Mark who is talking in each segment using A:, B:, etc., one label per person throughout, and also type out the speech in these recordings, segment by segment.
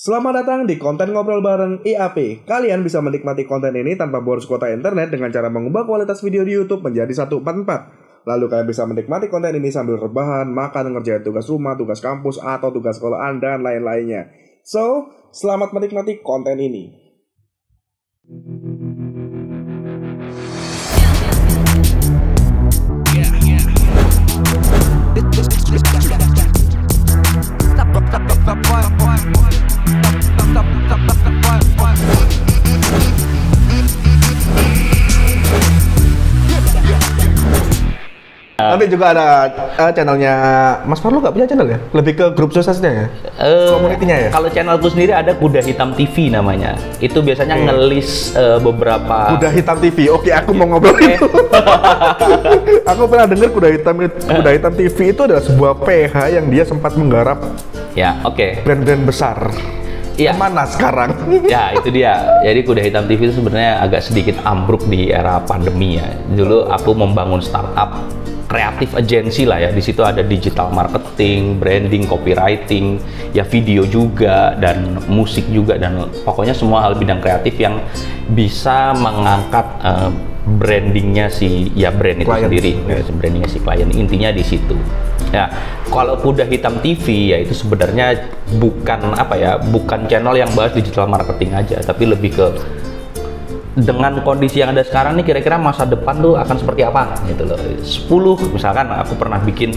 A: Selamat datang di konten ngobrol bareng IAP. Kalian bisa menikmati konten ini tanpa boros kuota internet dengan cara mengubah kualitas video di YouTube menjadi 144. Lalu kalian bisa menikmati konten ini sambil rebahan, makan, ngerjain tugas rumah, tugas kampus, atau tugas sekolahan, dan lain-lainnya. So, selamat menikmati konten ini. Nanti juga ada channelnya Mas Farlo, nggak punya channel ya? Lebih ke grup suksesnya ya? Komunitinya ya?
B: Kalau channelku sendiri ada Kuda Hitam TV namanya. Itu biasanya ngelis beberapa...
A: Kuda Hitam TV, oke, aku mau ngobrol itu. Aku pernah dengar Kuda Hitam TV itu adalah sebuah PH yang dia sempat menggarap brand-brand besar.
B: Iya.
A: Kemana sekarang?
B: Ya, itu dia. Jadi Kuda Hitam TV itu sebenarnya agak sedikit ambruk di era pandemi ya. Dulu aku membangun startup kreatif agency lah ya. Di situ ada digital marketing, branding, copywriting, ya video juga, dan musik juga, dan pokoknya semua hal bidang kreatif yang bisa mengangkat brandingnya si brand itu
A: klien
B: sendiri, brandingnya si klien, intinya di situ. Ya, kalau Kuda Hitam TV ya itu sebenarnya bukan channel yang bahas digital marketing aja, tapi lebih ke dengan kondisi yang ada sekarang nih, kira-kira masa depan tuh akan seperti apa gitu loh. 10 misalkan aku pernah bikin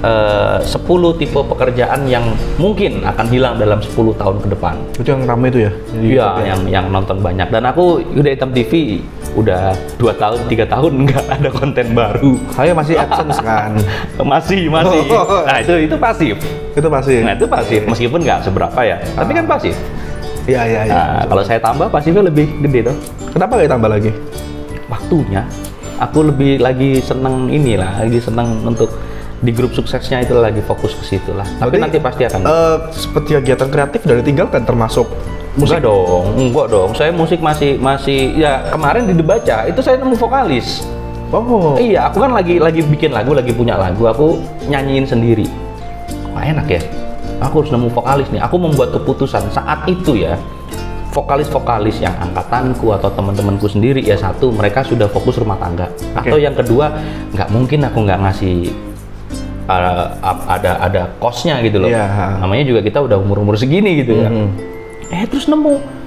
B: 10 tipe pekerjaan yang mungkin akan hilang dalam 10 tahun ke depan.
A: Itu yang ramai itu ya?
B: Iya, yang nonton banyak. Dan aku Kuda Hitam TV udah 2 tahun, 3 tahun nggak ada konten baru.
A: Saya masih AdSense kan?
B: masih. Nah itu pasif.
A: Itu pasif?
B: Nah itu pasif, meskipun nggak seberapa ya, tapi kan pasif.
A: Iya.
B: Nah, kalau saya tambah pasifnya lebih gede tuh.
A: Kenapa nggak tambah lagi?
B: Waktunya. Aku lagi seneng lagi seneng untuk di grup suksesnya itu, lagi fokus ke situ lah. Tapi nanti pasti akan.
A: Seperti kegiatan kreatif dari tinggal kan termasuk musik?
B: Enggak dong. Saya musik masih ya, kemarin di Debaca itu saya nemu vokalis.
A: Oh.
B: Iya, aku kan lagi bikin lagu, lagi punya lagu, aku nyanyiin sendiri. Wah, enak ya. Aku harus nemu vokalis nih. Aku membuat keputusan saat itu ya. Vokalis-vokalis yang angkatanku atau teman-temanku sendiri ya, satu, mereka sudah fokus rumah tangga. Atau yang kedua, nggak mungkin aku nggak ngasih ada kosnya gitu loh.
A: Yeah.
B: Namanya juga kita udah umur segini gitu ya. Terus nemu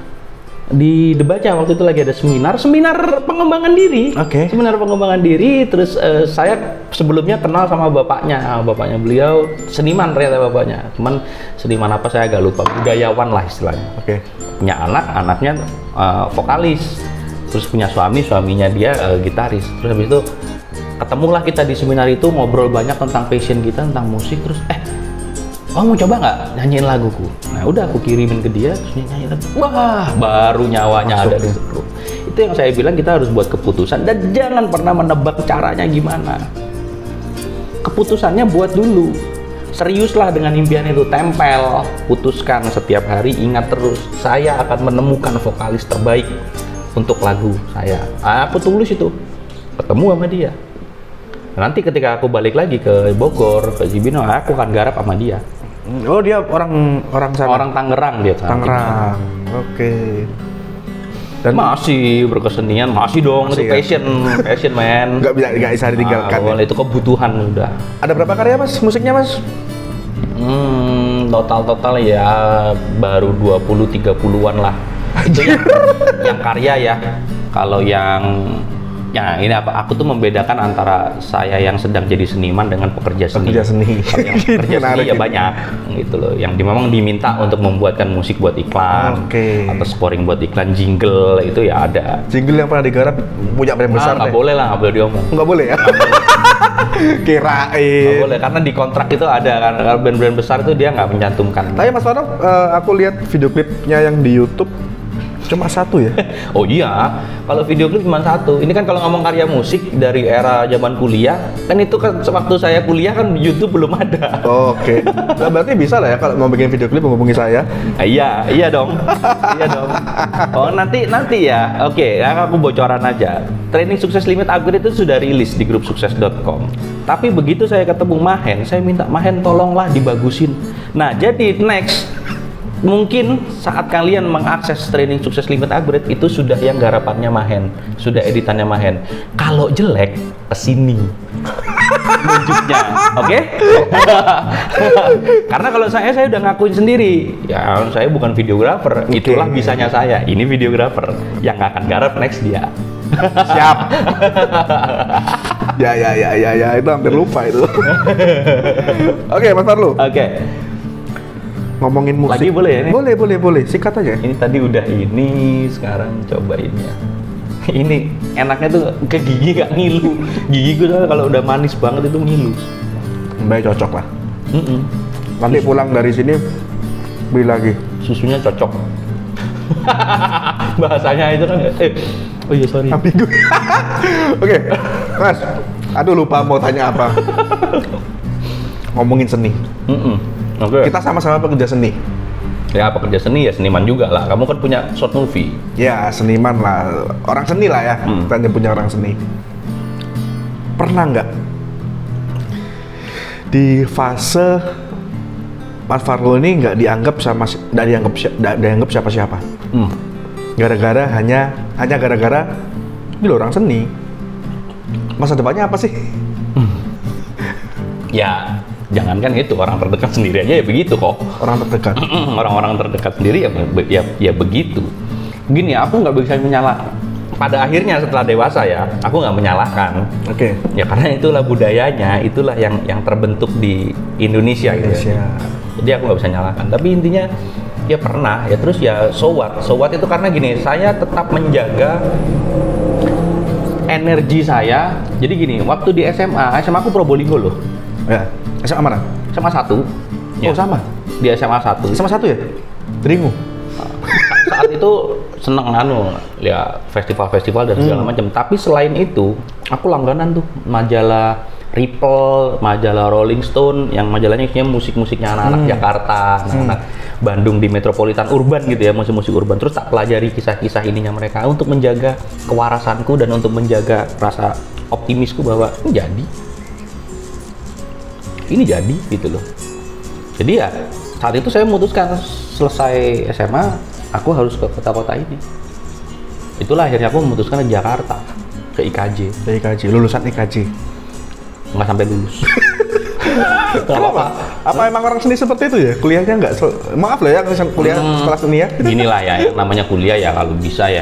B: di Debaca waktu itu lagi ada seminar pengembangan diri. Seminar pengembangan diri. Terus saya sebelumnya kenal sama bapaknya beliau seniman, ternyata bapaknya. Cuman seniman apa saya agak lupa, budayawan lah istilahnya. Punya anaknya vokalis. Terus punya suaminya dia gitaris. Terus habis itu ketemulah kita di seminar itu, ngobrol banyak tentang passion kita, tentang musik. Terus mau coba nggak nyanyiin laguku? Nah udah aku kirimin ke dia, terus dia nyanyi lagu. Wah, baru nyawanya ada di situ. Itu yang saya bilang, kita harus buat keputusan dan jangan pernah menebak caranya gimana. Keputusannya buat dulu. Seriuslah dengan impian itu, tempel, putuskan setiap hari, ingat terus, saya akan menemukan vokalis terbaik untuk lagu saya. Aku tulis itu, ketemu sama dia. Nanti ketika aku balik lagi ke Bogor, ke Cibinong, aku akan garap sama dia.
A: Oh, dia orang sana? Orang
B: Tangerang dia.
A: Tangerang, oke. Dan
B: masih berkesenian, masih dong, itu passion man.
A: Nggak bisa ditinggalkan.
B: Itu kebutuhan udah.
A: Ada berapa karya mas, musiknya mas?
B: Total ya baru 20-30-an lah. Itu yang karya ya. Kalau yang ini aku tuh membedakan antara saya yang sedang jadi seniman dengan pekerja seni. Yang pekerja seni ya banyak gitu loh, yang memang diminta untuk membuatkan musik buat iklan, atau scoring buat iklan, jingle itu ya ada.
A: Jingle yang pernah digarap punya brand besar?
B: Nggak boleh lah, nggak boleh diomong.
A: Nggak boleh ya? Kirain.
B: Nggak boleh, karena di kontrak itu ada kan, kalau brand-brand besar itu dia nggak mencantumkan.
A: Tapi Mas Farlo, aku lihat video klipnya yang di YouTube cuma satu ya? Oh
B: iya, kalau video klip cuma satu. Ini kan kalau ngomong karya musik dari era zaman kuliah, kan itu kan waktu saya kuliah kan YouTube belum ada.
A: Oke. Nah, berarti bisa lah ya kalau mau bikin video klip menghubungi saya?
B: Iya dong. Oh nanti ya. Oke, aku bocoran aja. Training Sukses Limit Upgrade itu sudah rilis di grup sukses.com. Tapi begitu saya ketemu Mahen, saya minta Mahen tolonglah dibagusin. Nah jadi next mungkin saat kalian mengakses training sukses limit upgrade itu sudah yang garapannya Mahen, sudah editannya Mahen. Kalau jelek, kesini nunjuknya, oke? Karena kalau saya udah ngakuin sendiri, ya saya bukan videografer, itulah bisanya saya. Ini videografer yang nggak akan garap next dia.
A: Siap. ya, itu hampir lupa itu. Oke, Mas Farlu.
B: Oke.
A: Ngomongin musik.
B: Lagi boleh ya ini?
A: Boleh. Sikat aja.
B: Ini tadi udah ini, sekarang cobain ya. Ini enaknya tuh ke gigi gak ngilu. Gigi gue kalau udah manis banget itu ngilu.
A: Baik, cocok lah. Nanti pulang dari sini beli lagi.
B: Susunya cocok. Bahasanya itu kan. Oh iya sorry.
A: Ambigu. Oke, Mas. Aduh lupa mau tanya apa. Ngomongin seni.
B: Oke.
A: Kita sama-sama pekerja seni.
B: Ya pekerja seni ya seniman juga lah. Kamu kan punya short movie.
A: Ya seniman lah, orang seni lah ya. Kita punya orang seni. Pernah nggak di fase Mas Farlu ini nggak dianggap siapa-siapa? Gara-gara hanya gara-gara ini loh orang seni. Masa depannya apa sih?
B: Ya jangankan itu, orang terdekat sendiri aja ya begitu kok.
A: Orang terdekat.
B: Orang-orang terdekat sendiri ya begitu. Gini, aku nggak bisa menyalahkan. Pada akhirnya setelah dewasa ya, aku nggak menyalahkan.
A: Oke.
B: Ya karena itulah budayanya, itulah yang terbentuk di Indonesia. Gitu ya. Jadi aku nggak bisa nyalahkan. Tapi intinya ya pernah ya, terus ya so what itu karena gini, saya tetap menjaga energi saya. Jadi gini, waktu di SMA aku Probolinggo loh.
A: Ya. SMA mana?
B: SMA 1.
A: Oh sama?
B: Di SMA 1.
A: SMA 1 ya? Deringu?
B: Saat itu seneng ya festival-festival dan segala macam. Tapi selain itu, aku langganan tuh majalah Ripple, majalah Rolling Stone, yang majalahnya isinya musik-musiknya anak-anak Jakarta, anak-anak Bandung di metropolitan urban gitu ya, musik-musik urban. Terus tak pelajari kisah-kisah ininya mereka untuk menjaga kewarasanku dan untuk menjaga rasa optimisku bahwa ini jadi gitu loh. Jadi ya saat itu saya memutuskan selesai SMA aku harus ke kota-kota ini. Itulah akhirnya aku memutuskan ke Jakarta, ke IKJ.
A: Lulusan IKJ?
B: Nggak sampai lulus.
A: Kenapa? Apa emang orang seni seperti itu ya? Kuliahnya nggak, maaf loh ya, kuliah sekolah seni ya?
B: Inilah ya, yang namanya kuliah ya kalau bisa ya,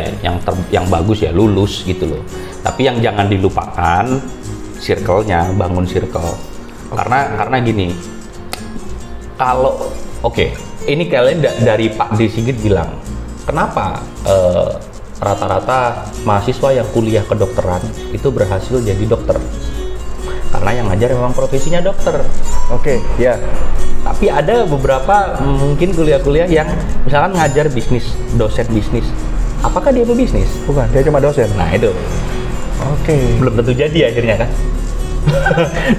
B: yang bagus ya lulus gitu loh. Tapi yang jangan dilupakan circle-nya, bangun circle. Karena gini, kalau ini kalian dari Pak D. Sigit bilang, kenapa rata-rata mahasiswa yang kuliah kedokteran itu berhasil jadi dokter? Karena yang ngajar memang profesinya dokter.
A: Ya.
B: Tapi ada beberapa mungkin kuliah-kuliah yang misalkan ngajar bisnis, dosen bisnis. Apakah dia pebisnis?
A: Bukan, dia cuma dosen.
B: Nah itu. Belum tentu jadi akhirnya kan.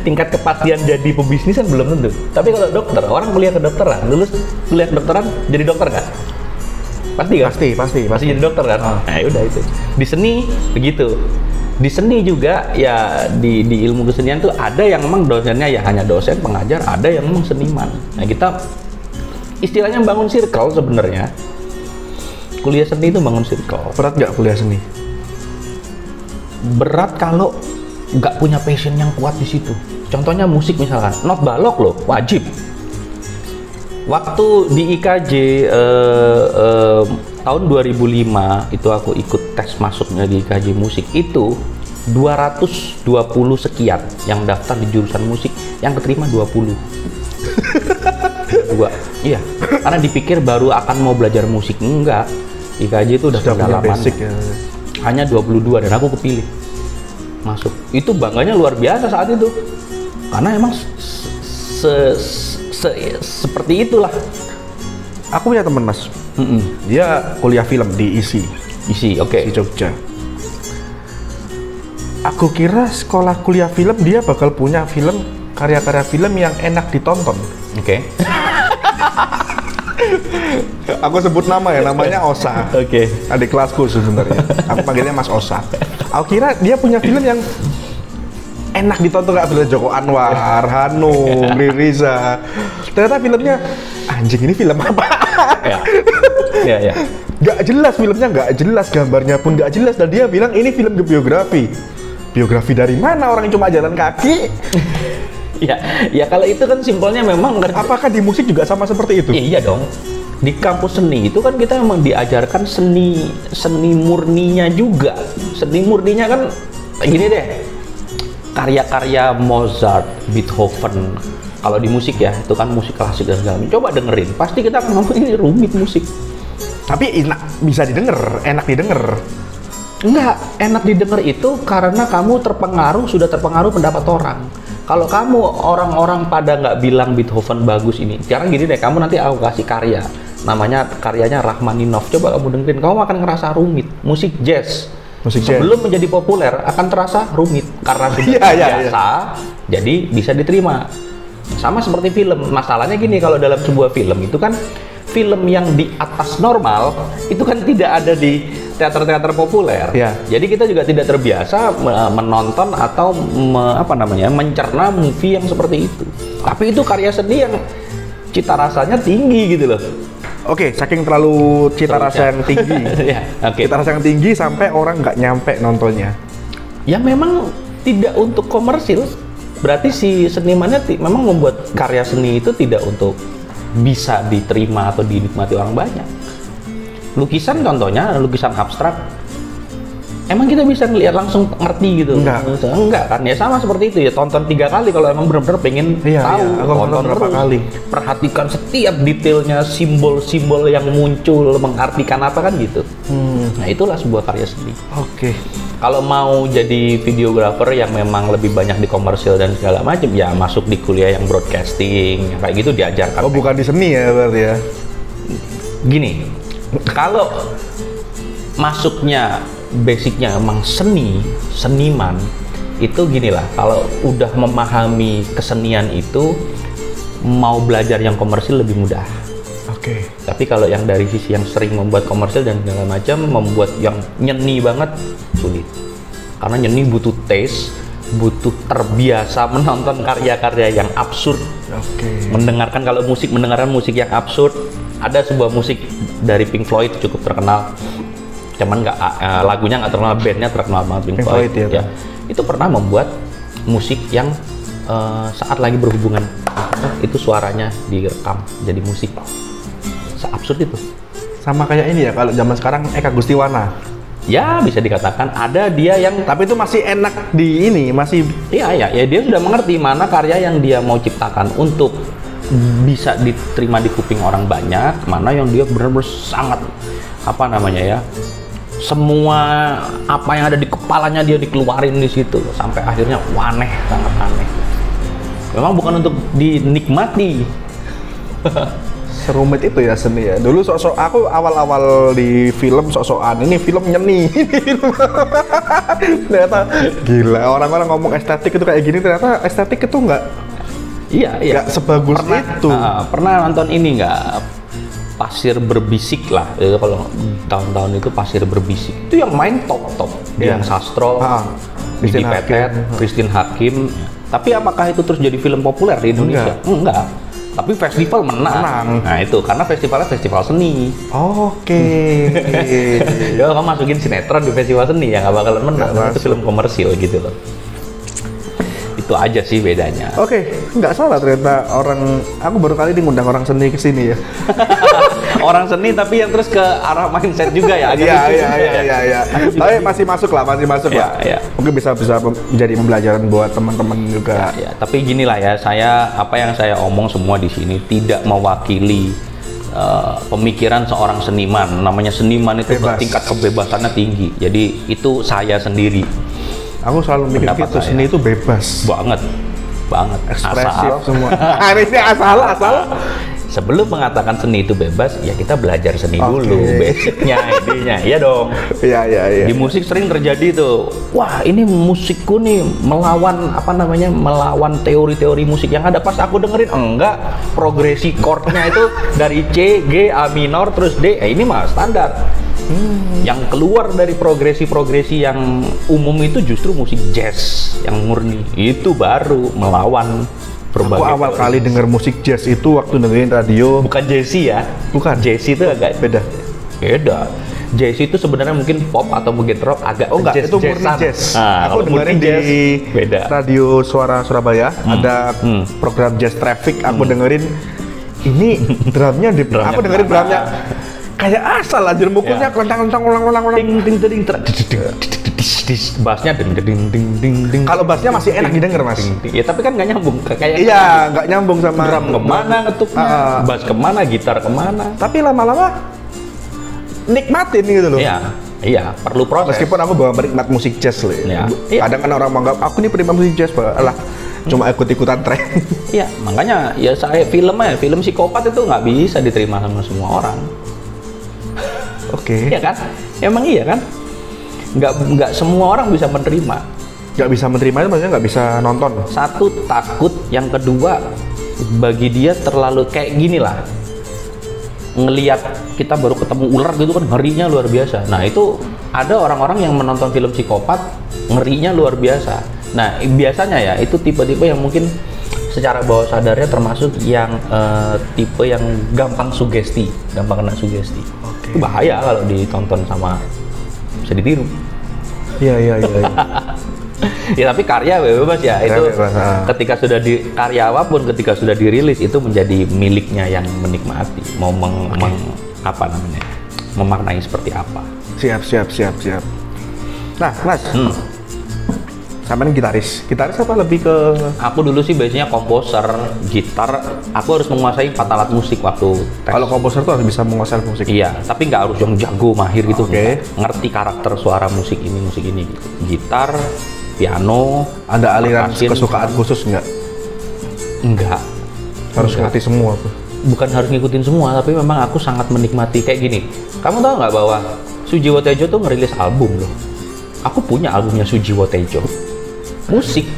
B: Tingkat kepastian jadi pebisnis kan belum tentu. Tapi kalau dokter, orang kuliah kedokteran, lulus kuliah kedokteran jadi dokter kan? Pasti kan? Pasti jadi dokter kan? Nah udah itu. Di seni begitu. Di seni juga ya di ilmu kesenian tuh ada yang memang dosennya ya hanya dosen pengajar, ada yang memang seniman. Nah kita istilahnya bangun circle sebenarnya. Kuliah seni itu bangun circle.
A: Berat nggak kuliah seni?
B: Berat kalau nggak punya passion yang kuat di situ. Contohnya musik misalkan, not balok loh, wajib. Waktu di IKJ tahun 2005 itu aku ikut tes masuknya di IKJ musik, itu 220 sekian yang daftar di jurusan musik, yang keterima 20. Iya, karena dipikir baru akan mau belajar musik, enggak. IKJ itu udah pendalaman.
A: Ya.
B: Hanya 22 dan aku kepilih masuk. Itu bangganya luar biasa saat itu. Karena emang seperti itulah.
A: Aku punya teman Mas. Dia kuliah film di ISI. Di Jogja. Aku kira sekolah kuliah film dia bakal punya karya-karya film yang enak ditonton. Aku sebut nama ya, namanya Osa. Adik kelasku sebenarnya. Aku panggilnya Mas Osa. Aku kira dia punya film yang enak ditonton, kayak film Joko Anwar, Hanung, Ririza. Ternyata filmnya anjing, ini film apa?
B: Ya.
A: Gak jelas filmnya, gak jelas gambarnya pun gak jelas, dan dia bilang ini film biografi. Biografi dari mana, orang yang cuma jalan kaki?
B: Ya kalau itu kan simpelnya memang.
A: Apakah di musik juga sama seperti itu?
B: Iya dong. Di kampus seni itu kan kita memang diajarkan seni murninya juga. Seni murninya kan gini deh. Karya-karya Mozart, Beethoven. Kalau di musik ya, itu kan musik klasik dan segala macam. Coba dengerin, pasti kita akan ngomong ini rumit musik.
A: Tapi bisa didengar, enak didengar.
B: Enggak, enak didengar itu karena kamu sudah terpengaruh pendapat orang. Kalau kamu orang-orang pada nggak bilang Beethoven bagus ini, sekarang gini deh, kamu nanti aku kasih karya, karyanya Rachmaninov, coba kamu dengerin, kamu akan ngerasa rumit. Musik jazz, sebelum menjadi populer akan terasa rumit karena sudah biasa, jadi bisa diterima. Sama seperti film, masalahnya gini, kalau dalam sebuah film itu kan film yang di atas normal itu kan tidak ada di teater-teater populer. Jadi kita juga tidak terbiasa menonton atau mencerna movie yang seperti itu. Tapi itu karya seni yang cita rasanya tinggi gitu loh.
A: Oke, saking terlalu cita rasa yang tinggi. Cita rasa yang tinggi sampai orang nggak nyampe nontonnya. Ya
B: memang tidak untuk komersil. Berarti si senimannya memang membuat karya seni itu tidak untuk bisa diterima atau dinikmati orang banyak. Lukisan contohnya, lukisan abstrak, emang kita bisa ngelihat langsung ngerti gitu? Enggak kan? Ya sama seperti itu ya, tonton 3 kali kalau emang benar-benar pengen tahu. Tonton berapa kali? Perhatikan setiap detailnya, simbol-simbol yang muncul, mengartikan apa kan gitu. Nah itulah sebuah karya seni. Kalau mau jadi videografer yang memang lebih banyak di komersil dan segala macam, ya masuk di kuliah yang broadcasting, kayak gitu diajarkan.
A: Bukan di seni ya berarti ya?
B: Gini, kalau masuknya basicnya emang seniman, itu gini lah, kalau udah memahami kesenian itu, mau belajar yang komersil lebih mudah. Tapi kalau yang dari sisi yang sering membuat komersil dan segala macam, membuat yang nyeni banget, sulit. Karena nyeni butuh taste, butuh terbiasa menonton karya-karya yang absurd. Mendengarkan musik yang absurd. Ada sebuah musik dari Pink Floyd cukup terkenal, cuman lagunya nggak terkenal, bandnya terkenal banget, Pink Floyd ya. Itu pernah membuat musik yang saat lagi berhubungan itu suaranya direkam jadi musik. Absurd itu.
A: Sama kayak ini ya, kalau zaman sekarang Eka Gustiwana.
B: Ya bisa dikatakan ada dia yang,
A: tapi itu masih enak di ini, masih.
B: Iya dia sudah mengerti mana karya yang dia mau ciptakan untuk bisa diterima di kuping orang banyak, mana yang dia benar-benar sangat semua apa yang ada di kepalanya dia dikeluarin di situ sampai akhirnya sangat aneh. Memang bukan untuk dinikmati.
A: Serumit itu ya seni ya. Dulu aku awal-awal di film sok-sokan, ini film nyeni. Ternyata gila, orang-orang ngomong estetik itu kayak gini, ternyata estetik itu enggak. Enggak sebagus itu.
B: Pernah nonton ini enggak? Pasir Berbisik lah. Kalau tahun-tahun itu Pasir Berbisik. Itu yang main top. Dian Sastro, Didi Petet, Christine Hakim. Tapi apakah itu terus jadi film populer di Indonesia? Enggak. Tapi festival menang. Nah itu karena festivalnya festival seni. Ya kamu masukin sinetron di festival seni ya nggak bakalan menang. Itu film komersil gitu loh. Itu aja sih bedanya.
A: Nggak salah ternyata aku baru kali ini ngundang orang seni ke sini ya.
B: Orang seni tapi yang terus ke arah mindset juga ya.
A: Iya. Tapi masih masuk lah. Mungkin bisa menjadi pembelajaran buat teman-teman juga.
B: Tapi gini lah ya, apa yang saya omong semua di sini tidak mewakili pemikiran seorang seniman. Namanya seniman itu tingkat kebebasannya tinggi. Jadi itu saya sendiri.
A: Aku selalu mikir gitu, seni itu bebas
B: banget,
A: ekspresif semua. Ini asal.
B: Sebelum mengatakan seni itu bebas, ya kita belajar seni dulu, basicnya, idenya, ya dong.
A: Iya.
B: Di musik sering terjadi tuh, wah ini musikku nih melawan teori-teori musik yang ada. Pas aku dengerin, enggak, progresi chordnya itu dari C, G, A minor, terus D, ini mah standar. Yang keluar dari progresi-progresi yang umum itu justru musik jazz yang murni, itu baru melawan
A: Aku awal kali denger musik jazz itu waktu dengerin radio.
B: Bukan Jazzy ya?
A: Bukan.
B: Jazzy itu agak
A: beda.
B: Jazz itu sebenarnya mungkin pop atau mungkin rock agak
A: enggak, itu murni jazz.
B: Nah,
A: aku dengerin
B: jazz,
A: di
B: beda.
A: Radio Suara Surabaya ada program Jazz Traffic. Aku dengerin ini drumnya aku dengerin drumnya kayak asal anjir, mukulnya kelentang-kelentang ulang-ulang
B: ding ding ding bassnya ding ding ding ding ding.
A: Kalau bassnya masih enak didengar, Mas.
B: Ya tapi kan nggak nyambung kayak
A: iya, nggak nyambung sama
B: drum kemana ngetuknya, bass kemana, gitar kemana.
A: Tapi lama-lama nikmatin gitu loh.
B: Iya, perlu proses.
A: Meskipun aku bawa penikmat musik jazz loh.
B: Iya.
A: Kadang kan orang menganggap aku nih penikmat musik jazz, lah cuma ikut-ikutan tren.
B: Iya, makanya ya saya film psikopat itu nggak bisa diterima sama semua orang.
A: Oke.
B: Iya kan? Emang iya kan? Nggak semua orang bisa menerima.
A: Nggak bisa menerima itu maksudnya nggak bisa nonton.
B: Satu, takut. Yang kedua, bagi dia terlalu kayak gini lah. Ngelihat kita baru ketemu ular gitu kan ngerinya luar biasa. Nah itu ada orang-orang yang menonton film psikopat ngerinya luar biasa. Nah biasanya ya itu tipe-tipe yang mungkin secara bawah sadarnya termasuk yang tipe yang gampang kena sugesti. Itu bahaya kalau ditonton sama bisa ditiru.
A: Iya.
B: Ya tapi karya bebas ya itu ketika sudah karya apapun ketika sudah dirilis itu menjadi miliknya yang menikmati mau memaknai seperti apa.
A: Siap. Nah, Mas, sampean gitaris apa lebih ke?
B: Aku dulu sih biasanya komposer gitar. Aku harus menguasai 4 alat musik waktu tes.
A: Kalau komposer tuh harus bisa menguasai musik.
B: Iya, tapi nggak harus yang jago mahir gitu.
A: Ngerti
B: karakter suara musik ini gitu. Gitar, piano.
A: Ada aliran kesukaan khusus nggak?
B: Enggak.
A: Harus ngerti semua.
B: Bukan harus ngikutin semua, tapi memang aku sangat menikmati kayak gini. Kamu tahu nggak bahwa Sujiwo Tejo tuh ngerilis album loh. Aku punya albumnya Sujiwo Tejo. Musik.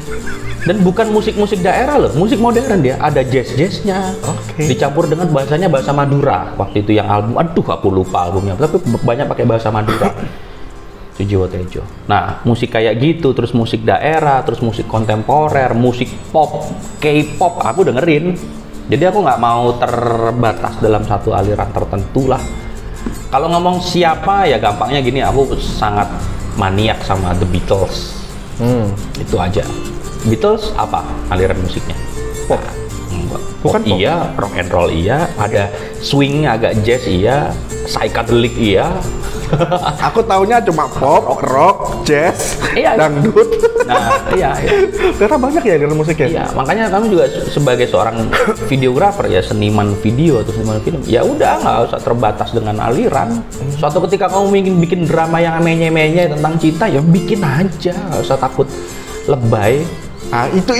B: Dan bukan musik-musik daerah loh, musik modern dia. Ada jazz-jazznya. Dicampur dengan bahasanya bahasa Madura. Waktu itu yang album, aku lupa albumnya. Tapi banyak pakai bahasa Madura. Sujiwo Tejo. Nah, musik kayak gitu, terus musik daerah, terus musik kontemporer, musik pop, K-pop, aku dengerin. Jadi aku nggak mau terbatas dalam satu aliran tertentu lah. Kalau ngomong siapa, ya gampangnya gini, aku sangat maniak sama The Beatles. Itu aja. Beatles apa aliran musiknya? Pop. Bukan pop. Iya, rock and roll iya, ada swing agak jazz iya, psychedelic iya.
A: Aku taunya cuma pop, rock, jazz, dangdut.
B: Nah, iya.
A: Ternyata banyak ya aliran musiknya.
B: Iya, makanya kamu juga sebagai seorang videografer ya, seniman video atau seniman film, ya udah nggak usah terbatas dengan aliran. Suatu ketika kamu ingin bikin drama yang menye-menye tentang cinta, ya bikin aja, nggak usah takut lebay.
A: Ah, itu.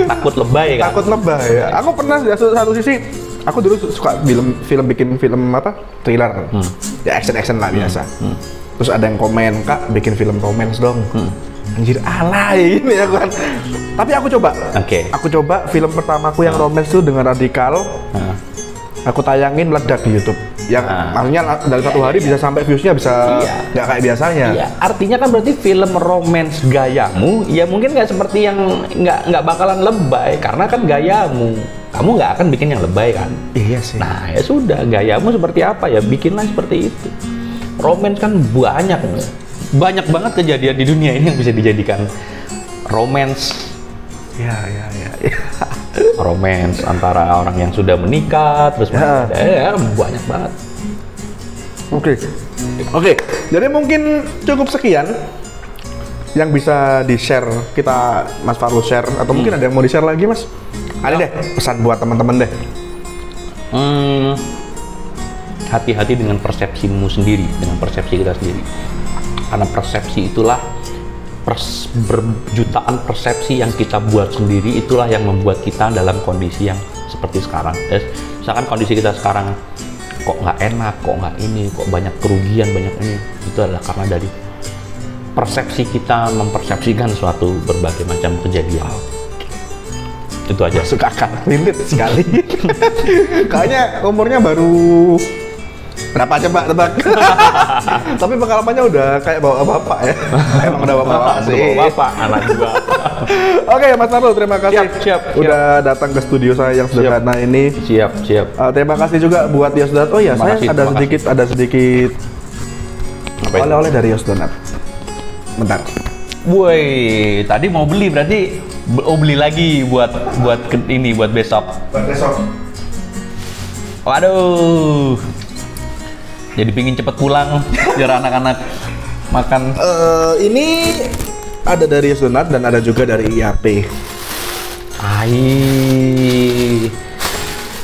B: Takut lebay kan?
A: Takut lebay ya. Aku pernah di satu sisi, aku dulu suka bikin film apa? Thriller. Ya action lah biasa. Terus ada yang komen, "Kak, bikin film romance dong." Anjir, alay ini ya kan. Tapi aku coba. Aku coba film pertamaku yang romance tuh dengan radikal. Aku tayangin meledak di YouTube. Yang maksudnya dalam satu hari bisa sampai viewsnya bisa nggak kayak biasanya.
B: Iya, artinya kan berarti film romance gayamu, ya mungkin nggak seperti yang nggak bakalan lebay karena kan gayamu. Kamu nggak akan bikin yang lebay kan?
A: Iya sih.
B: Nah ya sudah, gayamu seperti apa ya bikinlah seperti itu. Romance kan banyak banget kejadian di dunia ini yang bisa dijadikan romance. Ya. Romance antara orang yang sudah menikah terus banyak banget.
A: Oke. Jadi mungkin cukup sekian yang bisa di-share kita, Mas Farul share atau mungkin ada yang mau di-share lagi, Mas? Ada deh pesan buat teman-teman deh.
B: Hati-hati dengan persepsimu sendiri, dengan persepsi kita sendiri. Karena persepsi itulah berjutaan persepsi yang kita buat sendiri, itulah yang membuat kita dalam kondisi yang seperti sekarang. Misalkan kondisi kita sekarang kok nggak enak, kok nggak ini, kok banyak kerugian, banyak ini, itu adalah karena dari persepsi kita mempersepsikan suatu berbagai macam kejadian. Itu aja.
A: Suka akan relate sekali. Kayaknya umurnya baru Berapa coba tebak? Tapi pengalamannya udah kayak bawa bapak ya. Emang udah bawa bapak sih.
B: Bawa bapak, anak juga.
A: Oke, Mas Marlo, terima kasih.
B: Siap.
A: Udah datang ke studio saya yang sederhana ini.
B: Siap.
A: Terima kasih juga buat Yos Donat. Oh ya, saya ada sedikit oleh-oleh dari Yos Donat. Bentar.
B: Woi, tadi mau beli berarti beli lagi buat besok.
A: Buat besok.
B: Waduh. Jadi pingin cepet pulang biar anak-anak makan.
A: Ini ada dari Yos Donat dan ada juga dari IAP.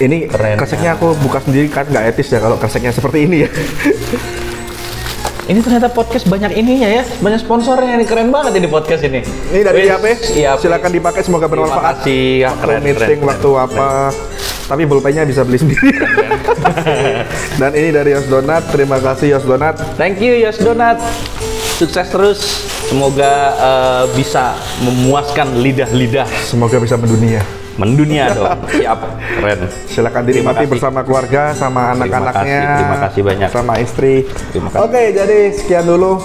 A: Ini keren. Kreseknya aku buka sendiri kan nggak etis ya kalau kreseknya seperti ini ya.
B: Ini ternyata podcast banyak ininya ya, banyak sponsornya. Ini keren banget ini podcast ini.
A: Ini dari IAP. Silakan dipakai, semoga bermanfaat.
B: Terima kasih.
A: Waktu meeting, waktu apa. Tapi pulpennya bisa beli sendiri. Dan ini dari Yos Donat. Terima kasih Yos Donat.
B: Thank you Yos Donat. Sukses terus. Semoga bisa memuaskan lidah-lidah.
A: Semoga bisa mendunia.
B: Mendunia dong. Siap. Keren.
A: Silakan dinikmati bersama keluarga, sama anak-anaknya.
B: Terima kasih banyak.
A: Sama istri.
B: Terima kasih.
A: Oke, jadi sekian dulu.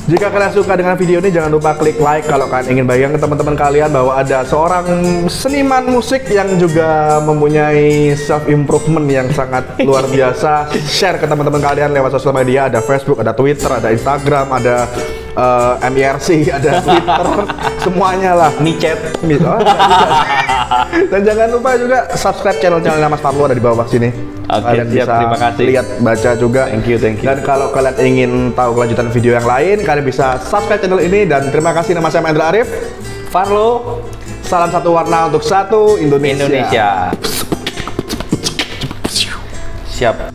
A: Jika kalian suka dengan video ini, jangan lupa klik like. Kalau kalian ingin bagikan ke teman-teman kalian bahwa ada seorang seniman musik yang juga mempunyai self improvement yang sangat luar biasa, share ke teman-teman kalian lewat sosial media. Ada Facebook, ada Twitter, ada Instagram, ada MIRC, ada Twitter, semuanya lah.
B: Micet.
A: Dan jangan lupa juga subscribe channel-channelnya Mas Marlo ada di bawah sini. Kalian
B: siap,
A: bisa
B: terima kasih.
A: lihat, baca juga.
B: Thank you.
A: Dan kalau kalian ingin tahu kelanjutan video yang lain, kalian bisa subscribe channel ini. Dan terima kasih, nama saya Mahendra Arif.
B: Farlo.
A: Salam satu warna untuk satu Indonesia.
B: Siap.